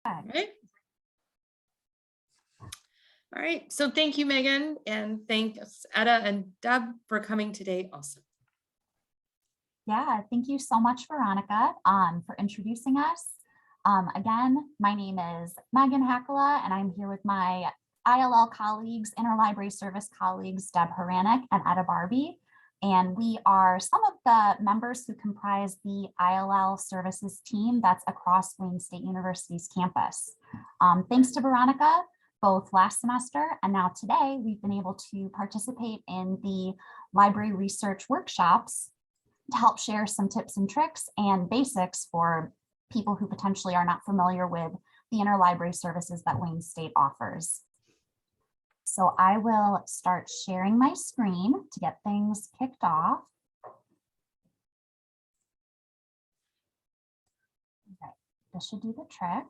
All right. So thank you, Megan, and thanks Etta and Deb for coming today also. Yeah, thank you so much, Veronica, for introducing us. Again, my name is Megan Hakala, and I'm here with my ILL colleagues, Interlibrary Service colleagues, Deb Horanic and Etta Barbee. And we are some of the members who comprise the ILL services team that's across Wayne State University's campus. Thanks to Veronica, both last semester and now today, we've been able to participate in the library research workshops to help share some tips and tricks and basics for people who potentially are not familiar with the interlibrary services that Wayne State offers. So I will start sharing my screen to get things kicked off. Okay, this should do the trick.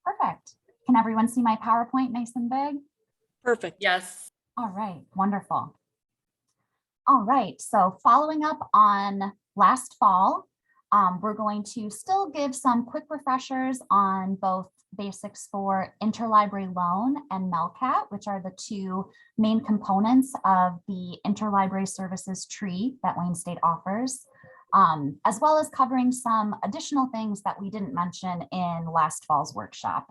Perfect. Can everyone see my PowerPoint nice and big? Perfect. Yes. All right, wonderful. All right, so following up on last fall, we're going to still give some quick refreshers on both basics for interlibrary loan and MELCAT, which are the two main components of the interlibrary services tree that Wayne State offers, as well as covering some additional things that we didn't mention in last fall's workshop.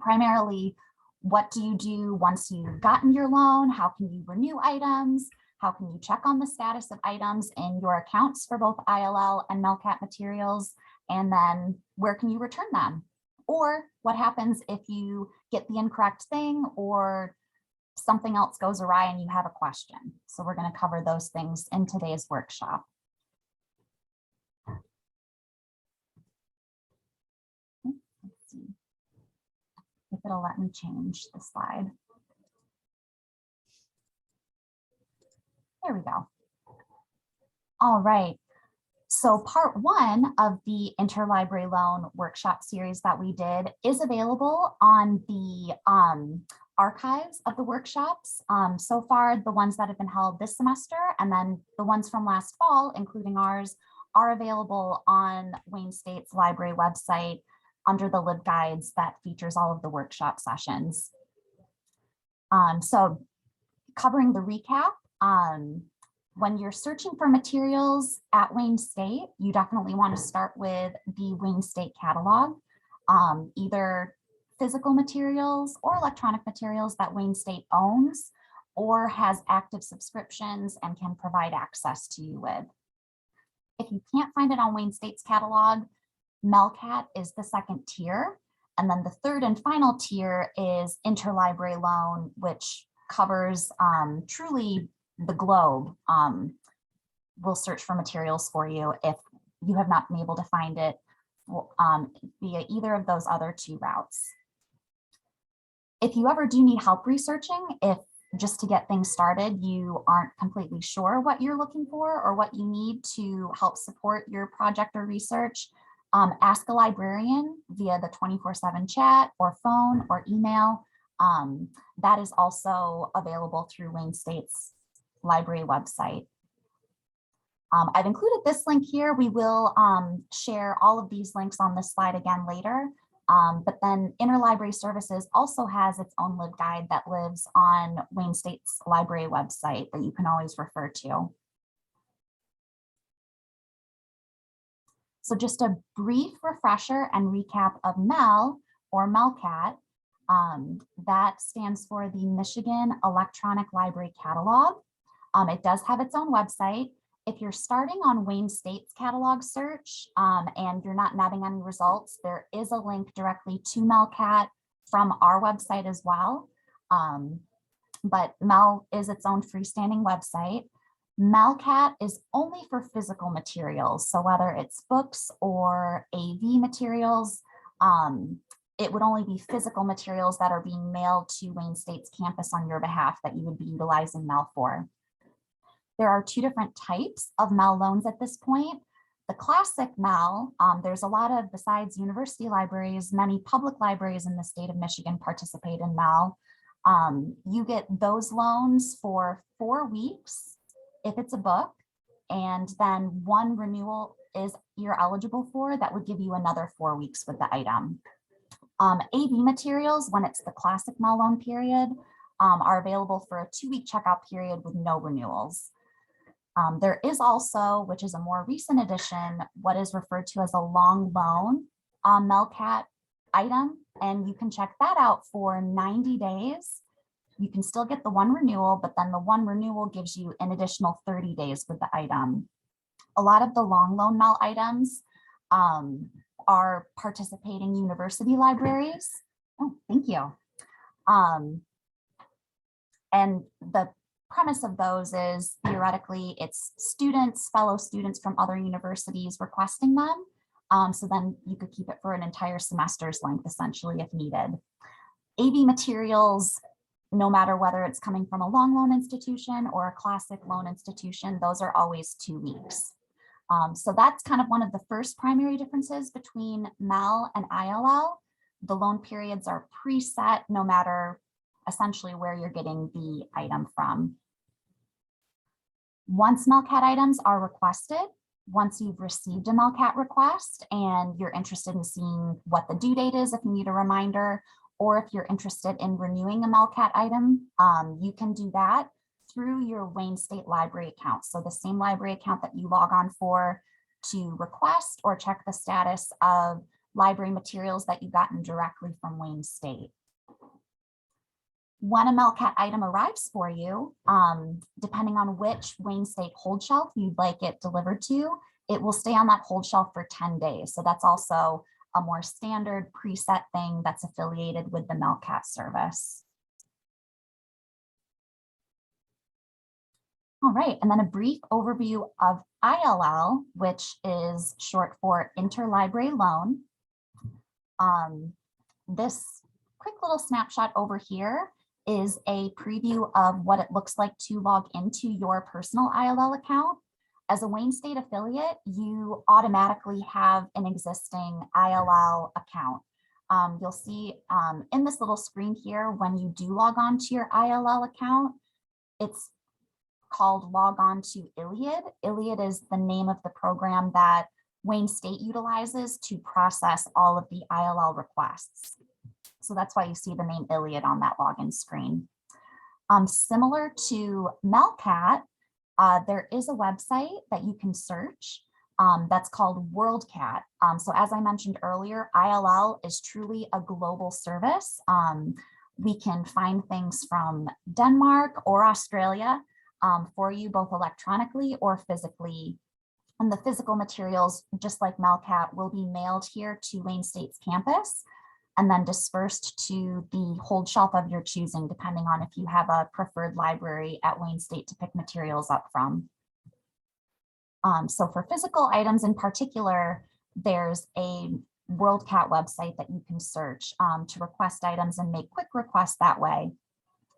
Primarily, what do you do once you've gotten your loan? How can you renew items? How can you check on the status of items in your accounts for both ILL and MELCAT materials? And then where can you return them? Or what happens if you get the incorrect thing or something else goes awry and you have a question? So we're going to cover those things in today's workshop. Let's see if it'll let me change the slide. There we go. All right. So part one of the interlibrary loan workshop series that we did is available on the archives of the workshops. So far, the ones that have been held this semester and then the ones from last fall, including ours, are available on Wayne State's library website under the LibGuides that features all of the workshop sessions. So covering the recap, when you're searching for materials at Wayne State, you definitely want to start with the Wayne State catalog, either physical materials or electronic materials that Wayne State owns or has active subscriptions and can provide access to you with. If you can't find it on Wayne State's catalog, MELCAT is the second tier. And then the third and final tier is interlibrary loan, which covers truly the globe. We'll search for materials for you if you have not been able to find it via either of those other two routes. If you ever do need help researching, if just to get things started, you aren't completely sure what you're looking for or what you need to help support your project or research, ask a librarian via the 24/7 chat or phone or email. That is also available through Wayne State's library website. I've included this link here. We will share all of these links on this slide again later. But then Interlibrary Services also has its own LibGuide that lives on Wayne State's library website that you can always refer to. So just a brief refresher and recap of MEL or MELCAT. That stands for the Michigan Electronic Library Catalog. It does have its own website. If you're starting on Wayne State's catalog search and you're not netting any results, there is a link directly to MELCAT from our website as well. But MEL is its own freestanding website. MELCAT is only for physical materials. So whether it's books or AV materials, it would only be physical materials that are being mailed to Wayne State's campus on your behalf that you would be utilizing MEL for. There are two different types of MEL loans at this point. The classic MEL, there's a lot of, besides university libraries, many public libraries in the state of Michigan participate in MEL. You get those loans for 4 weeks if it's a book, and then one renewal you're eligible for, that would give you another 4 weeks with the item. AB materials, when it's the classic Mel loan period, are available for a 2-week checkout period with no renewals. There is also, which is a more recent addition, what is referred to as a long loan Melcat item, and you can check that out for 90 days. You can still get the 1 renewal, but then the 1 renewal gives you an additional 30 days with the item. A lot of the long loan Mel items are participating university libraries. Oh, thank you. And the premise of those is theoretically it's students, fellow students from other universities requesting them. So then you could keep it for an entire semester's length, essentially, if needed. AB materials, no matter whether it's coming from a long loan institution or a classic loan institution, those are always 2 weeks. So that's kind of one of the first primary differences between Mel and ILL. The loan periods are preset no matter essentially where you're getting the item from. Once Melcat items are requested, once you've received a Melcat request and you're interested in seeing what the due date is if you need a reminder, or if you're interested in renewing a Melcat item, you can do that through your Wayne State Library account. So the same library account that you log on for to request or check the status of library materials that you've gotten directly from Wayne State. When a Melcat item arrives for you, depending on which Wayne State hold shelf you'd like it delivered to, it will stay on that hold shelf for 10 days. So that's also a more standard preset thing that's affiliated with the Melcat service. All right, and then a brief overview of ILL, which is short for Interlibrary Loan. This quick little snapshot over here is a preview of what it looks like to log into your personal ILL account. As a Wayne State affiliate, you automatically have an existing ILL account. You'll see in this little screen here, when you do log on to your ILL account, it's called Log On to Iliad. Iliad is the name of the program that Wayne State utilizes to process all of the ILL requests. So that's why you see the name Iliad on that login screen. Similar to Melcat, there is a website that you can search that's called WorldCat. So as I mentioned earlier, ILL is truly a global service. We can find things from Denmark or Australia for you, both electronically or physically. And the physical materials, just like Melcat, will be mailed here to Wayne State's campus and then dispersed to the hold shelf of your choosing, depending on if you have a preferred library at Wayne State to pick materials up from. So for physical items in particular, there's a WorldCat website that you can search to request items and make quick requests that way.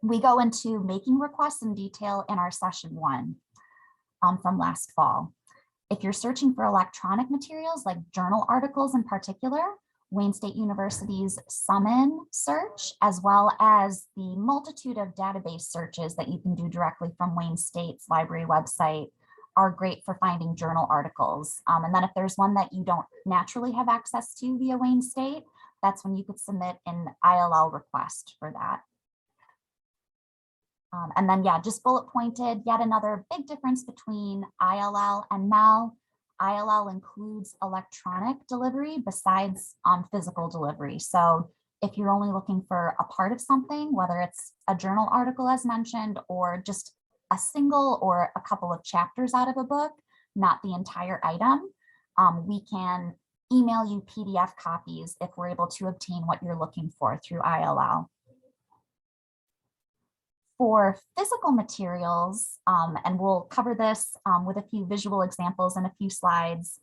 We go into making requests in detail in our session 1 from last fall. If you're searching for electronic materials like journal articles in particular, Wayne State University's Summon search, as well as the multitude of database searches that you can do directly from Wayne State's library website, are great for finding journal articles. And then if there's one that you don't naturally have access to via Wayne State, that's when you could submit an ILL request for that. And then, yeah, just bullet pointed, yet another big difference between ILL and Mel. ILL includes electronic delivery besides physical delivery. So if you're only looking for a part of something, whether it's a journal article as mentioned, or just a single or a couple of chapters out of a book, not the entire item, we can email you PDF copies if we're able to obtain what you're looking for through ILL. For physical materials, and we'll cover this with a few visual examples in a few slides,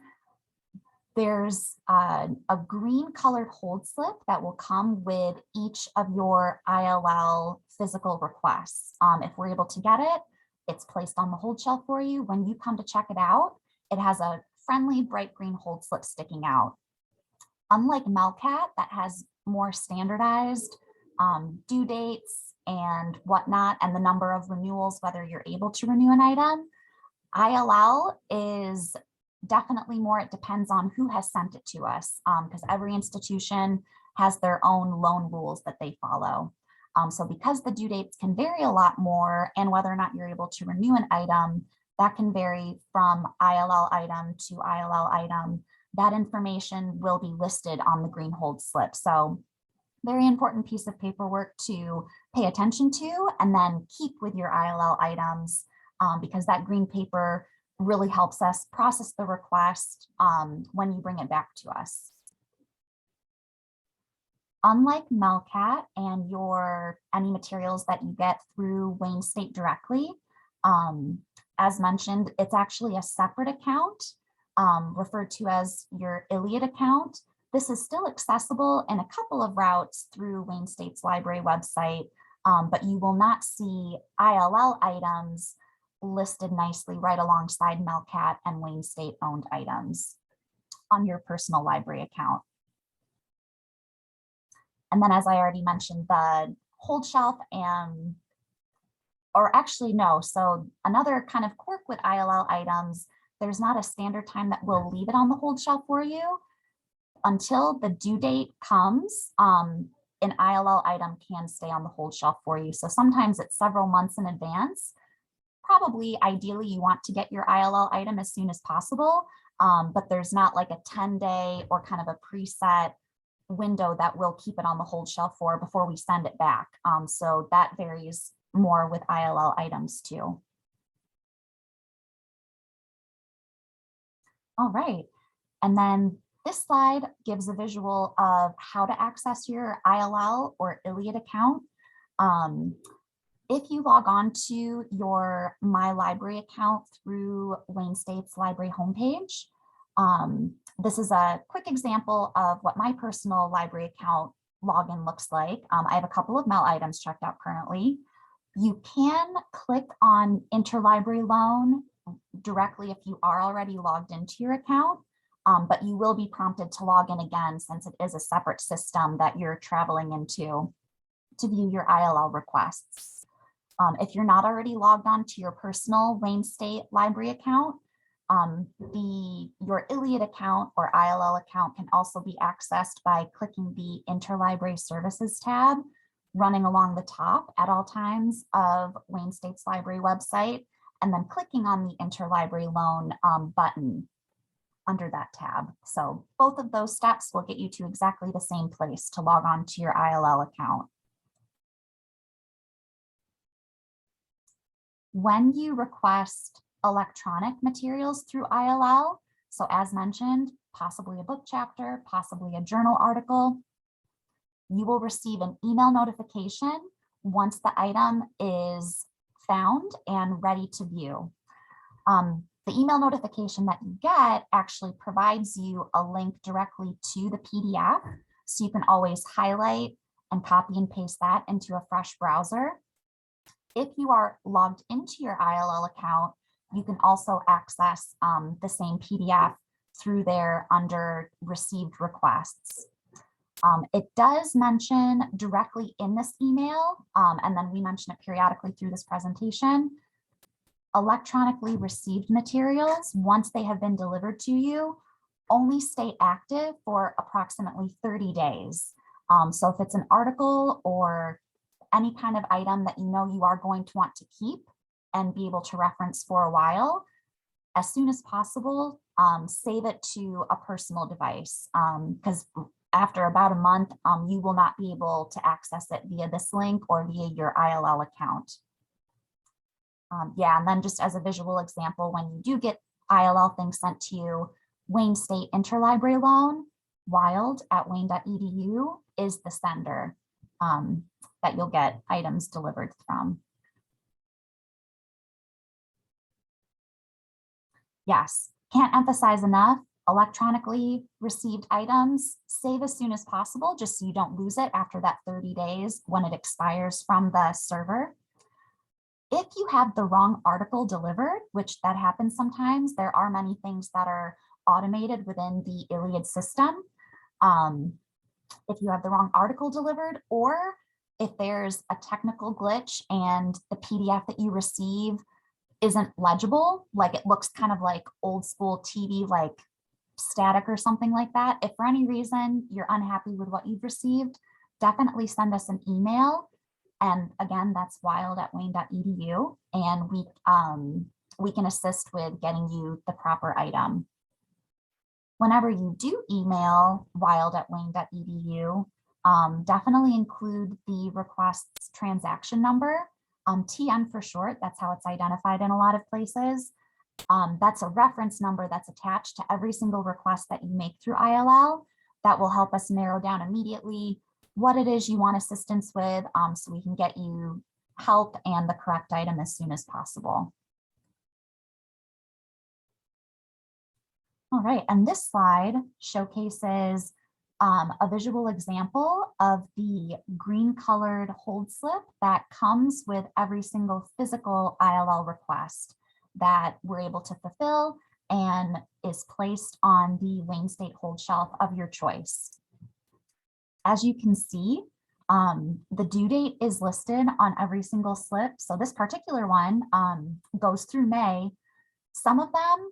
there's a green colored hold slip that will come with each of your ILL physical requests. If we're able to get it, it's placed on the hold shelf for you. When you come to check it out, it has a friendly bright green hold slip sticking out. Unlike Melcat, that has more standardized due dates and whatnot, and the number of renewals, whether you're able to renew an item, ILL is definitely more. It depends on who has sent it to us, because every institution has their own loan rules that they follow. So because the due dates can vary a lot more, and whether or not you're able to renew an item, that can vary from ILL item to ILL item. That information will be listed on the green hold slip. So very important piece of paperwork to pay attention to and then keep with your ILL items, because that green paper really helps us process the request when you bring it back to us. Unlike Melcat and any materials that you get through Wayne State directly, as mentioned, it's actually a separate account referred to as your Iliad account. This is still accessible in a couple of routes through Wayne State's library website, but you will not see ILL items listed nicely right alongside Melcat and Wayne State owned items on your personal library account. And then, as I already mentioned, the hold shelf or actually no, so another kind of quirk with ILL items, there's not a standard time that we'll leave it on the hold shelf for you. Until the due date comes, an ILL item can stay on the hold shelf for you. So sometimes it's several months in advance. Probably, ideally, you want to get your ILL item as soon as possible, but there's not like a 10-day or kind of a preset window that we'll keep it on the hold shelf for before we send it back. So that varies more with ILL items too. All right, and then this slide gives a visual of how to access your ILL or Iliad account. If you log on to your My Library account through Wayne State's library homepage, this is a quick example of what my personal library account login looks like. I have a couple of Mel items checked out currently. You can click on Interlibrary Loan directly if you are already logged into your account, but you will be prompted to log in again since it is a separate system that you're traveling into to view your ILL requests. If you're not already logged on to your personal Wayne State library account, your Iliad account or ILL account can also be accessed by clicking the Interlibrary Services tab running along the top at all times of Wayne State's library website, and then clicking on the Interlibrary Loan button under that tab. So both of those steps will get you to exactly the same place to log on to your ILL account. When you request electronic materials through ILL, so as mentioned, possibly a book chapter, possibly a journal article, you will receive an email notification once the item is found and ready to view. The email notification that you get actually provides you a link directly to the PDF, so you can always highlight and copy and paste that into a fresh browser. If you are logged into your ILL account, you can also access the same PDF through there under received requests. It does mention directly in this email, and then we mention it periodically through this presentation, electronically received materials, once they have been delivered to you, only stay active for approximately 30 days. So if it's an article or any kind of item that you know you are going to want to keep and be able to reference for a while, as soon as possible, save it to a personal device, because after about a month, you will not be able to access it via this link or via your ILL account. Yeah, and then just as a visual example, when you do get ILL things sent to you, Wayne State Interlibrary Loan, wild@wayne.edu is the sender that you'll get items delivered from. Yes, can't emphasize enough, electronically received items, save as soon as possible, just so you don't lose it after that 30 days when it expires from the server. If you have the wrong article delivered, which that happens sometimes, there are many things that are automated within the Iliad system. If you have the wrong article delivered, or if there's a technical glitch and the PDF that you receive isn't legible, like it looks kind of like old school TV, like static or something like that, if for any reason you're unhappy with what you've received, definitely send us an email. And again, that's wild@wayne.edu, and we can assist with getting you the proper item. Whenever you do email wild@wayne.edu, definitely include the request's transaction number, TN for short. That's how it's identified in a lot of places. That's a reference number that's attached to every single request that you make through ILL. That will help us narrow down immediately what it is you want assistance with, so we can get you help and the correct item as soon as possible. All right, and this slide showcases a visual example of the green colored hold slip that comes with every single physical ILL request that we're able to fulfill and is placed on the Wayne State hold shelf of your choice. As you can see, the due date is listed on every single slip. So this particular one goes through May. Some of them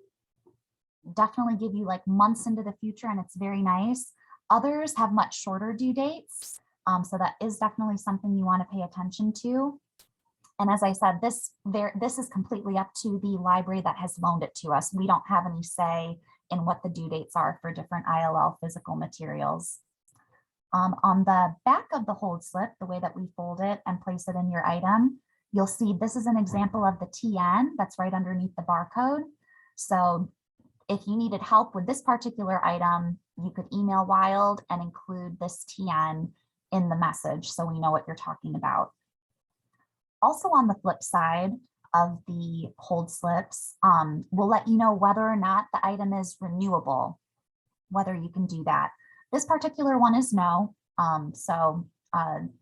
definitely give you like months into the future, and it's very nice. Others have much shorter due dates. So that is definitely something you want to pay attention to. And as I said, this is completely up to the library that has loaned it to us. We don't have any say in what the due dates are for different ILL physical materials. On the back of the hold slip, the way that we fold it and place it in your item, you'll see this is an example of the TN that's right underneath the barcode. So if you needed help with this particular item, you could email Wild and include this TN in the message so we know what you're talking about. Also on the flip side of the hold slips, we'll let you know whether or not the item is renewable, whether you can do that. This particular one is no, so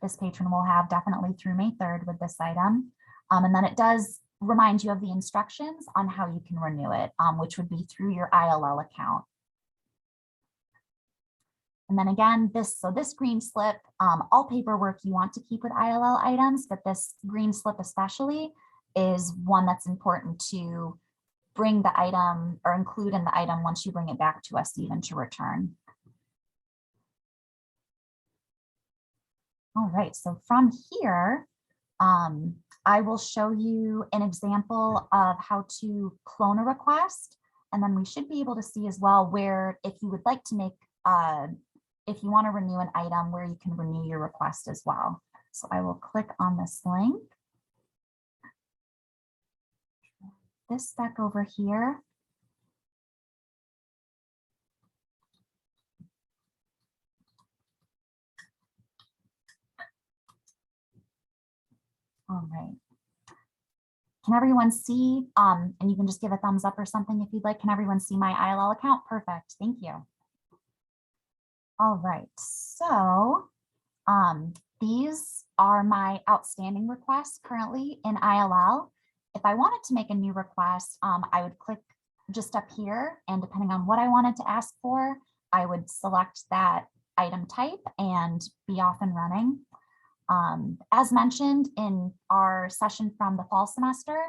this patron will have definitely through May 3rd with this item. And then it does remind you of the instructions on how you can renew it, which would be through your ILL account. And then again, this green slip, all paperwork you want to keep with ILL items, but this green slip especially is one that's important to bring the item or include in the item once you bring it back to us, even to return. All right, so from here, I will show you an example of how to clone a request. And then we should be able to see as well where, if you would like to make, if you want to renew an item, where you can renew your request as well. So I will click on this link. This back over here. All right. Can everyone see, and you can just give a thumbs up or something if you'd like. Can everyone see my ILL account? Perfect, thank you. All right, so these are my outstanding requests currently in ILL. If I wanted to make a new request, I would click just up here, and depending on what I wanted to ask for, I would select that item type and be off and running. As mentioned in our session from the fall semester,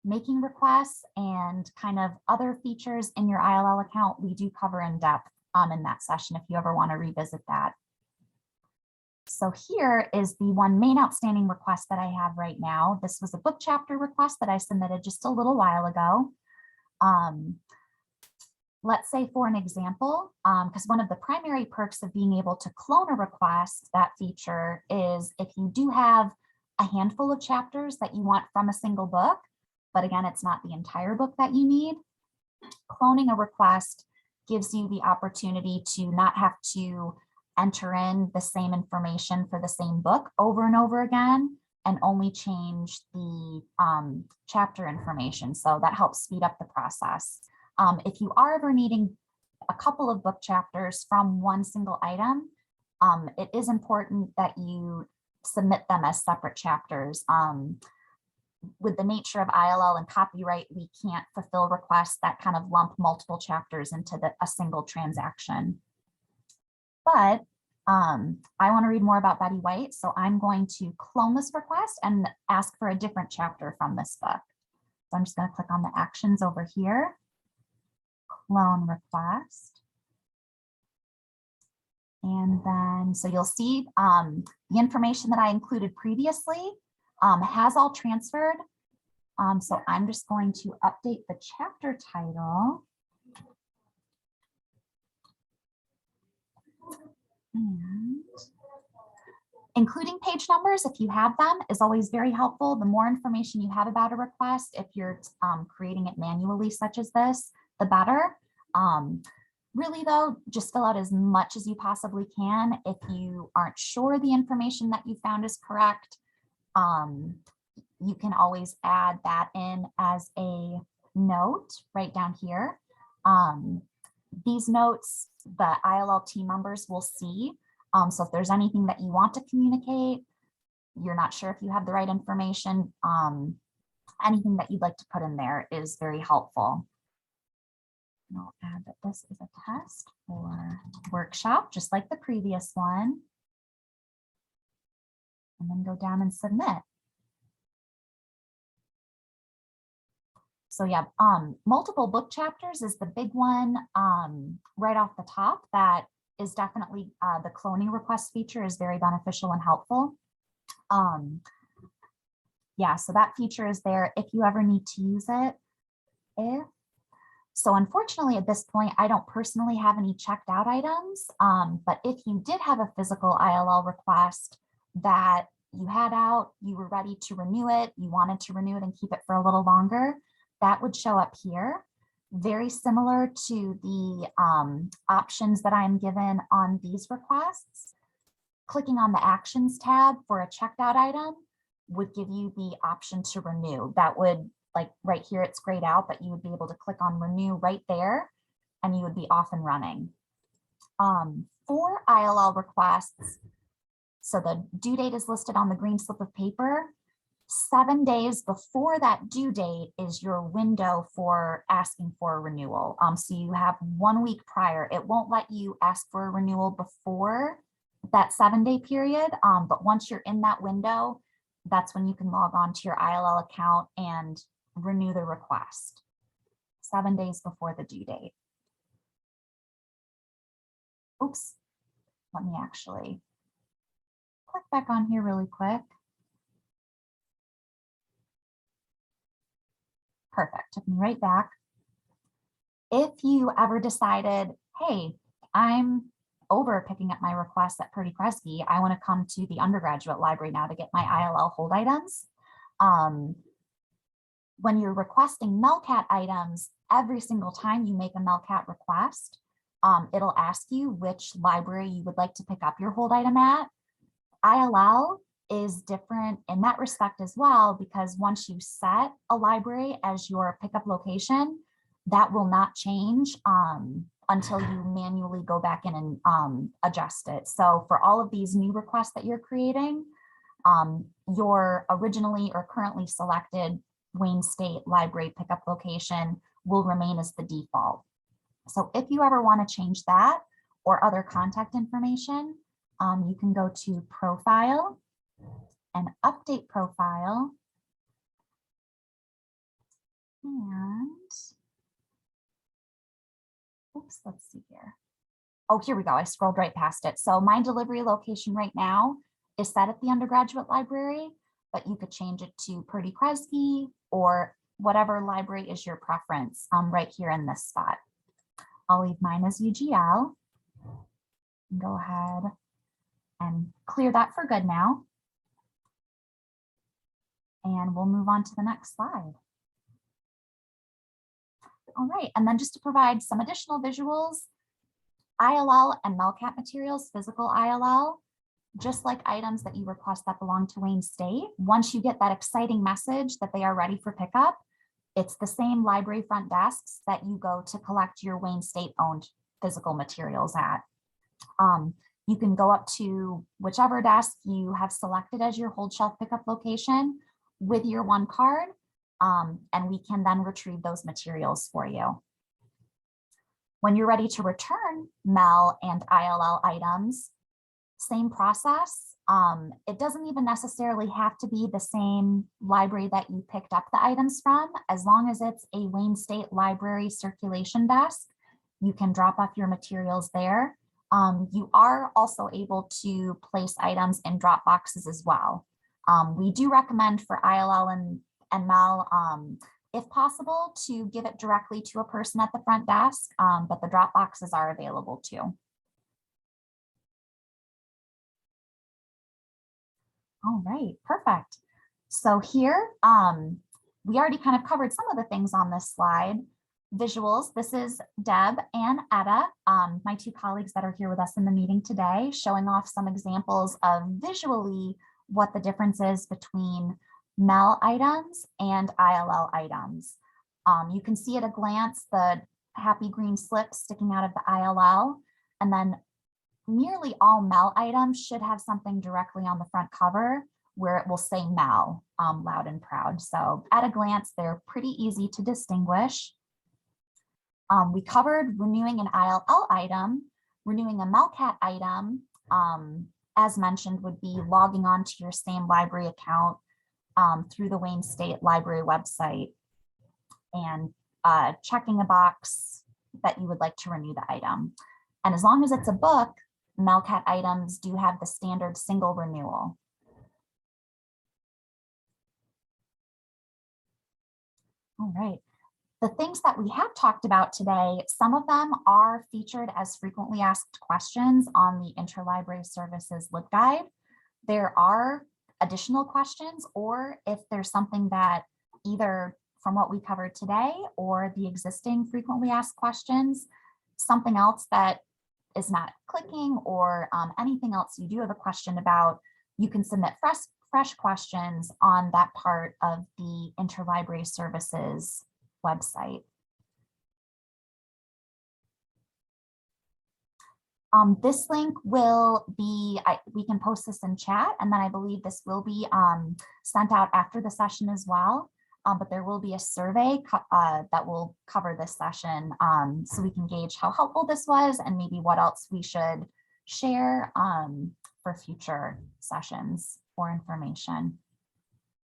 making requests and kind of other features in your ILL account, we do cover in depth in that session if you ever want to revisit that. So here is the one main outstanding request that I have right now. This was a book chapter request that I submitted just a little while ago. Let's say for an example, because one of the primary perks of being able to clone a request, that feature, is if you do have a handful of chapters that you want from a single book, but again, it's not the entire book that you need, cloning a request gives you the opportunity to not have to enter in the same information for the same book over and over again, and only change the chapter information. So that helps speed up the process. If you are ever needing a couple of book chapters from one single item, it is important that you submit them as separate chapters. With the nature of ILL and copyright, we can't fulfill requests that kind of lump multiple chapters into a single transaction. But I want to read more about Betty White, so I'm going to clone this request and ask for a different chapter from this book. So I'm just going to click on the actions over here, clone request. And then, so you'll see the information that I included previously has all transferred. So I'm just going to update the chapter title. And including page numbers, if you have them, is always very helpful. The more information you have about a request, if you're creating it manually, such as this, the better. Really though, just fill out as much as you possibly can. If you aren't sure the information that you found is correct, you can always add that in as a note right down here. These notes, the ILL team members will see. So if there's anything that you want to communicate, you're not sure if you have the right information, anything that you'd like to put in there is very helpful. And I'll add that this is a test for workshop, just like the previous one. And then go down and submit. So yeah, multiple book chapters is the big one right off the top. That is definitely the cloning request feature is very beneficial and helpful. Yeah, so that feature is there if you ever need to use it. So unfortunately, at this point, I don't personally have any checked out items, but if you did have a physical ILL request that you had out, you were ready to renew it, you wanted to renew it and keep it for a little longer, that would show up here. Very similar to the options that I'm given on these requests. Clicking on the Actions tab for a checked out item would give you the option to renew. That would, like right here, it's grayed out, but you would be able to click on Renew right there, and you would be off and running. For ILL requests, so the due date is listed on the green slip of paper. 7 days before that due date is your window for asking for a renewal. So you have 1 week prior. It won't let you ask for a renewal before that 7-day period, but once you're in that window, that's when you can log on to your ILL account and renew the request. 7 days before the due date. Oops, let me actually click back on here really quick. Perfect, took me right back. If you ever decided, hey, I'm over picking up my requests at Purdy Kresge, I want to come to the undergraduate library now to get my ILL hold items. When you're requesting MELCAT items, every single time you make a MELCAT request, it'll ask you which library you would like to pick up your hold item at. ILL is different in that respect as well, because once you set a library as your pickup location, that will not change until you manually go back in and adjust it. So for all of these new requests that you're creating, your originally or currently selected Wayne State Library pickup location will remain as the default. So if you ever want to change that or other contact information, you can go to Profile and Update Profile. And oops, let's see here. Oh, here we go. I scrolled right past it. So my delivery location right now is set at the undergraduate library, but you could change it to Purdy Kresge or whatever library is your preference right here in this spot. I'll leave mine as UGL. Go ahead and clear that for good now. And we'll move on to the next slide. All right, and then just to provide some additional visuals, ILL and MELCAT materials, physical ILL, just like items that you request that belong to Wayne State, once you get that exciting message that they are ready for pickup, it's the same library front desks that you go to collect your Wayne State owned physical materials at. You can go up to whichever desk you have selected as your hold shelf pickup location with your one card, and we can then retrieve those materials for you. When you're ready to return MEL and ILL items, same process. It doesn't even necessarily have to be the same library that you picked up the items from. As long as it's a Wayne State Library circulation desk, you can drop off your materials there. You are also able to place items in drop boxes as well. We do recommend for ILL and MEL, if possible, to give it directly to a person at the front desk, but the drop boxes are available too. All right, perfect. So here, we already kind of covered some of the things on this slide. Visuals, this is Deb and Etta, my two colleagues that are here with us in the meeting today, showing off some examples of visually what the difference is between MEL items and ILL items. You can see at a glance the happy green slips sticking out of the ILL, and then nearly all MEL items should have something directly on the front cover where it will say MEL, loud and proud. So at a glance, they're pretty easy to distinguish. We covered renewing an ILL item. Renewing a MELCAT item, as mentioned, would be logging on to your same library account through the Wayne State Library website and checking a box that you would like to renew the item. And as long as it's a book, MELCAT items do have the standard single renewal. All right. The things that we have talked about today, some of them are featured as frequently asked questions on the Interlibrary Services LibGuide. There are additional questions, or if there's something that either from what we covered today or the existing frequently asked questions, something else that is not clicking or anything else you do have a question about, you can submit fresh questions on that part of the Interlibrary Services website. This link will be, we can post this in chat, and then I believe this will be sent out after the session as well. But there will be a survey that will cover this session so we can gauge how helpful this was and maybe what else we should share for future sessions or information.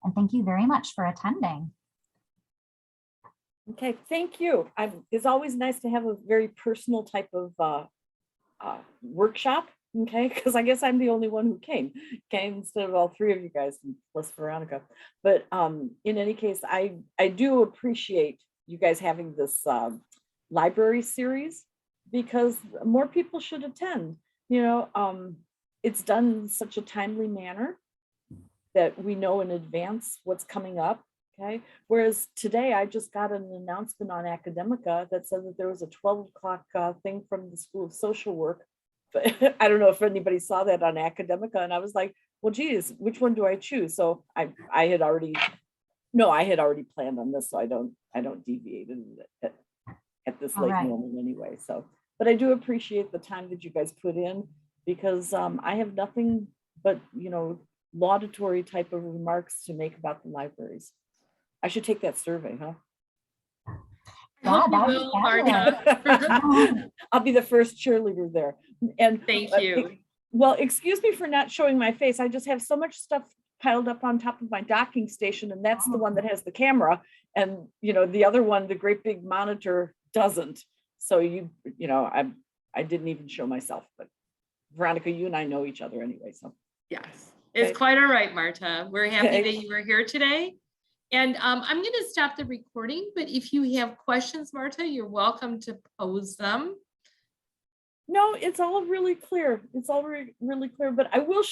And thank you very much for attending. Okay, thank you. It's always nice to have a very personal type of workshop, okay, because I guess I'm the only one who came instead of all three of you guys plus Veronica. But in any case, I do appreciate you guys having this library series, because more people should attend. You know, it's done in such a timely manner that we know in advance what's coming up. Okay. Whereas today I just got an announcement on Academica that said that there was a 12 o'clock thing from the School of Social Work. But I don't know if anybody saw that on Academica, and I was like, well, geez, which one do I choose? So I had already planned on this, so I don't deviate at this late moment anyway. So, but I do appreciate the time that you guys put in, because I have nothing but, you know, laudatory type of remarks to make about the libraries. I should take that survey, huh? Yeah, that will, Marta. I'll be the first cheerleader there. And thank you. Well, excuse me for not showing my face. I just have so much stuff piled up on top of my docking station, and that's the one that has the camera. And you know, the other one, the great big monitor, doesn't. So you know, I didn't even show myself. But Veronica, you and I know each other anyway. So yes, it's quite all right, Marta. We're happy that you were here today. And I'm going to stop the recording, but if you have questions, Marta, you're welcome to pose them. No, it's all really clear. It's all really clear, but I will share